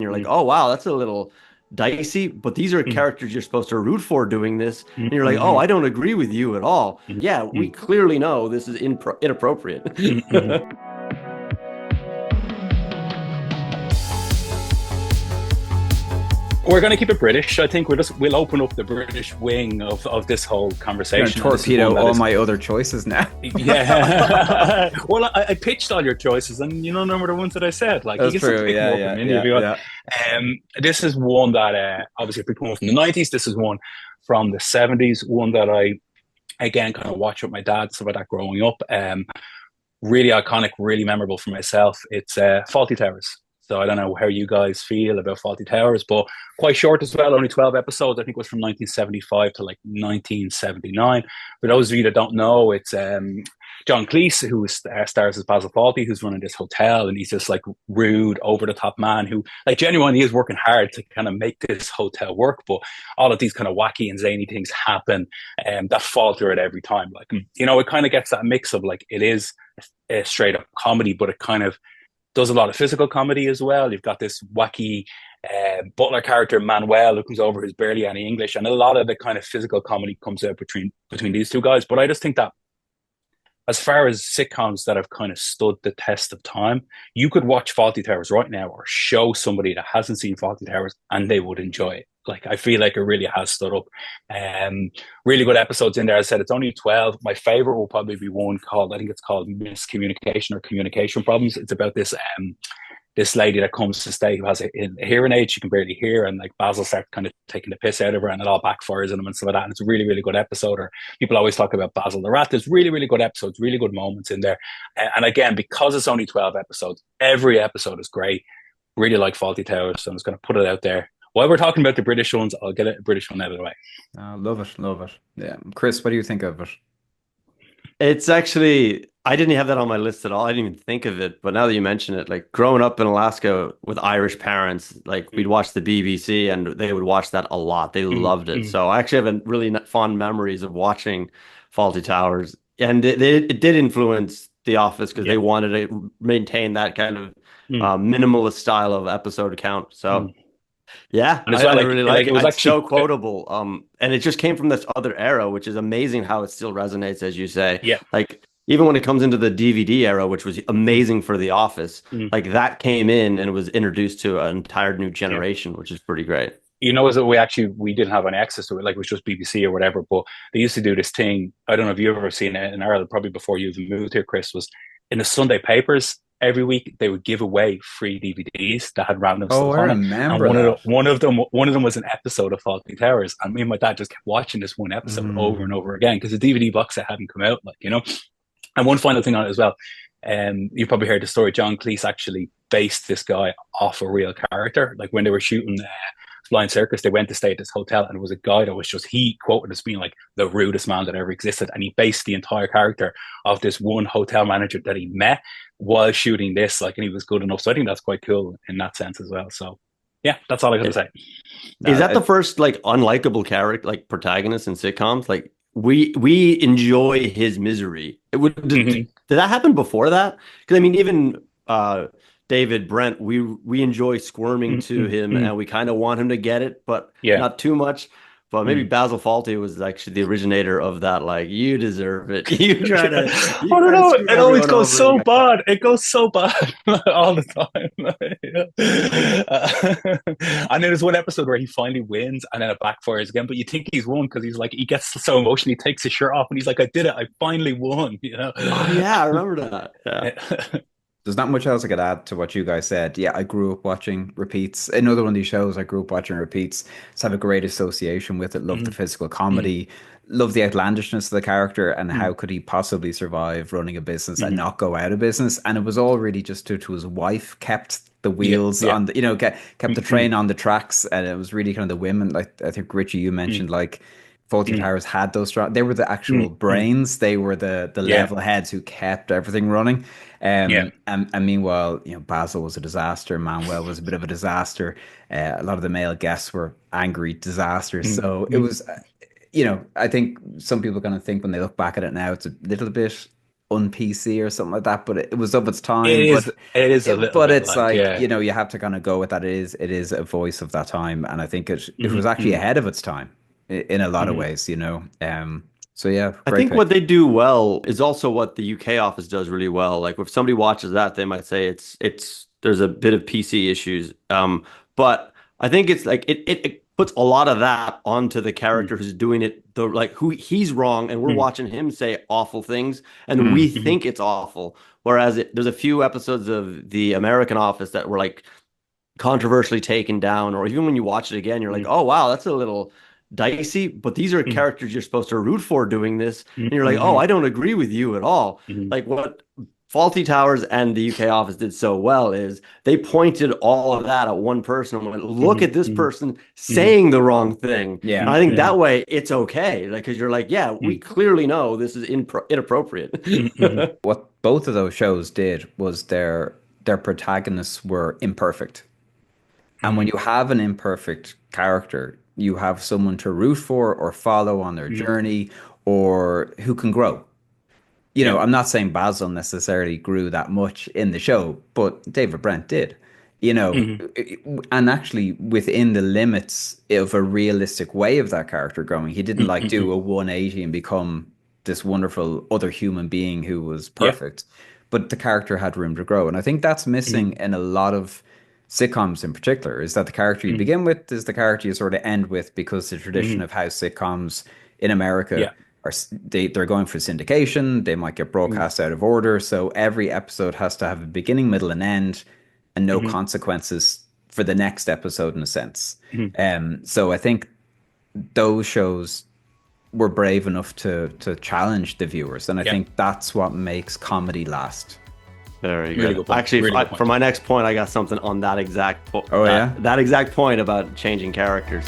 you're like, oh wow, that's a little dicey, but these are mm, characters you're supposed to root for doing this, mm, and you're like, oh, mhm, I don't agree with you at all. mm, Yeah, we mm, clearly know this is inappropriate. mm, mhm. We're going to keep it British. I think we'll open up the British wing of this whole You're gonna conversation, and this is one torpedo that all is my other choices now. yeah. Well, I pitched all your choices, and you know, none of the ones that I said. Like you That's can still true. pick Yeah, more from yeah, any if yeah, you want. yeah. This is one that obviously I picked one from the '90s. This is one from the '70s. One that I again kind of watched with my dad, stuff like that growing up. Really iconic, really memorable for myself. It's Fawlty Towers. So I don't know how you guys feel about Fawlty Towers, but quite short as well, only 12 episodes. I think it was from 1975 to like 1979. For those of you that don't know, it's John Cleese, who stars as Basil Fawlty, who's running this hotel, and he's this like rude, over the top man who, like, genuinely is working hard to kind of make this hotel work. But all of these kind of wacky and zany things happen, that falter at every time. Like, you know, it kind of gets that mix of like it is a straight up comedy, but it kind of does a lot of physical comedy as well. You've got this wacky butler character Manuel who comes over who's barely any English, and a lot of the kind of physical comedy comes out between these two guys. But I just think that as far as sitcoms that have kind of stood the test of time, you could watch Fawlty Towers right now or show somebody that hasn't seen Fawlty Towers and they would enjoy it. Like, I feel like it really has stood up. Really good episodes in there. As I said, it's only 12. My favorite will probably be one called, I think it's called Miscommunication or Communication Problems. It's about this lady that comes to stay who has a hearing aid. She can barely hear, and like Basil starts kind of taking the piss out of her, and it all backfires on him and stuff like that. And it's a really, really good episode. Or people always talk about Basil the Rat. There's really, really good episodes, really good moments in there. And again, because it's only 12 episodes, every episode is great. Really like Fawlty Towers, so I'm just going to put it out there. While we're talking about the British ones, I'll get a British one out of the way. Love it, love it. Yeah, Chris, what do you think of it? It's actually, I didn't have that on my list at all. I didn't even think of it. But now that you mention it, like growing up in Alaska with Irish parents, like we'd watch the BBC and they would watch that a lot. They Mm, loved it. mm, So I actually have really fond memories of watching Fawlty Towers. And it did influence The Office because yeah. they wanted to maintain that kind of Mm, minimalist style of episode count. So mm. yeah, And as I well, really like like it it. was It's so actually, quotable. And it just came from this other era, which is amazing how it still resonates, as you say. yeah. Like even when it comes into the DVD era, which was Mm, amazing for The Office, mm, like that came in and was introduced to an entire new yeah. generation, which is pretty great. You know, is that we didn't have any access to it, like it was just BBC or whatever. But they used to do this thing. I don't know if you've ever seen it in Ireland, probably before you even moved here, Chris. Was in the Sunday papers every week they would give away free DVDs that had random Oh, stuff I on it, and remember that. one of them was an episode of Fawlty Towers, and me and my dad just kept watching this one episode over and Mm. over again because the DVD box set hadn't come out, like, you know. And one final thing on it as well. You probably heard the story. John Cleese actually based this guy off a real character. Like when they were shooting Flying Circus, they went to stay at this hotel, and it was a guy that was just, he quoted as being like the rudest man that ever existed, and he based the entire character of this one hotel manager that he met while shooting this. Like, and he was good enough. So I think that's quite cool in that sense as well. So yeah, that's all I got to I- say. Is that Uh, the first like unlikable character, like protagonist in sitcoms? Like we enjoy his misery. Mm-hmm. Did that happen before that? Because I mean, even David Brent, we enjoy squirming to him, Mm-hmm. and we kind of want him to get it, but Yeah. not too much. But maybe Mm. Basil Fawlty was actually the originator of that. Like, you deserve it. I You don't try to know. screw It always everyone goes over so again. bad. It goes so bad all the time. And then there's one episode where he finally wins and then it backfires again. But you think he's won because he's like, he gets so emotional, he takes his shirt off and he's like, I did it. I finally won, you know? Oh yeah, I remember that. Yeah. There's not much else I could add to what you guys said. Yeah, I grew up watching repeats. Another one of these shows I grew up watching repeats. Just have a great association with it. Love the Mm, physical mm, comedy. Love the outlandishness of the character and how mm, could he possibly survive running a business and mm. not go out of business. And it was all really just to his wife kept the Yeah, wheels yeah. on the, kept Mm, the mm, train on the tracks. And it was really kind of the women, like I think Richie, you mm, mentioned, like Fawlty mm, Towers had those strong, they were the actual mm, mm. brains. They were the Yeah, level heads who kept everything running. yeah. And meanwhile, Basil was a disaster. Manuel was a bit of a disaster. A lot of the male guests were angry disasters. Mm, So it mm, was, I think some people kind of think when they look back at it now, it's a little bit un-PC or something like that, but it was of its It time. is. It is a little But bit it's like, like, yeah. you know, you have to kind of go with that. It is a voice of that time, and I think it Hmm. was actually Hmm. ahead of its time in a lot of Hmm. ways, you know. So yeah, I great think what pick. they do well is also what the UK office does really well. Like if somebody watches that, they might say it's there's a bit of PC issues. But I think it's like it puts a lot of that onto the character who's doing it, the like who he's wrong, and we're Hmm. watching him say awful things, and Mm, we Hmm. think it's awful. Whereas there's a few episodes of the American Office that were like controversially taken down, or even when you watch it again, you're like, oh wow, that's a little dicey. But these are Hmm. characters you're supposed to root for doing this, and you're like, oh, Hmm. I don't agree with you at all. Hmm. Like what Fawlty Towers and the UK office did so well is they pointed all of that at one person and went, look Hmm. at this Hmm. person Hmm. saying the wrong thing. And yeah, I think yeah. that way it's okay. Like, because you're like, yeah, we clearly know this is inappropriate. Hmm. What both of those shows did was their protagonists were imperfect. And when Hmm. you have an imperfect character, you have someone to root for or follow on their Hmm. journey or who can grow. You know, Yeah. I'm not saying Basil necessarily grew that much in the show, but David Brent did. You know, Hmm. and actually within the limits of a realistic way of that character growing, he didn't like Hmm. do a 180 and become this wonderful other human being who was Yeah. perfect. But the character had room to grow. And I think that's Hmm. missing in a lot of sitcoms in particular, is that the character you Hmm. begin with is the character you sort of end with, because the tradition Hmm. of how sitcoms in America Yeah. are they're going for syndication. They might get Hmm. broadcast out of order, so every episode has to have a beginning, middle, and end, and no Hmm. consequences for the next episode in a sense. Hmm. So I think those shows were brave enough to challenge the viewers, and I Yeah. think that's what makes comedy last. Very Really good. good point. Actually, Really good for point. my next point, I got something on that exact Oh yeah. that exact point about changing characters.